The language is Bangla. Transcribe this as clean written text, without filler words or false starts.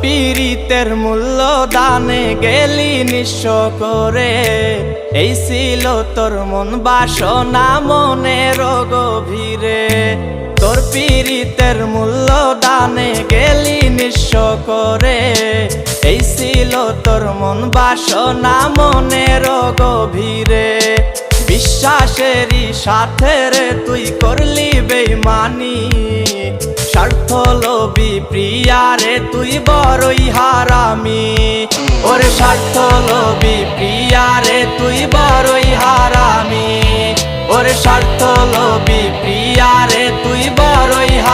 পীড়িতের মূল্য দানে গেলি নিঃস্ব করে, এই ছিল তোর মন বাসনা মনের গভীরে। তোর পীড়িতের মূল্য দানে গেলি নিঃস্ব করে, এই ছিল তোর মন বাসনা মনের গভীরে। বিশ্বাসেরই সাথে রে তুই করলি বেইমানি, স্বার্থ লোভী প্রিয়ারে তুই বড়ই হারামি। ওরে স্বার্থ লোভী প্রিয়ারে তুই বড়ই হারামি, ওরে স্বার্থ লোভী প্রিয়ারে তুই বড়ই হারামি।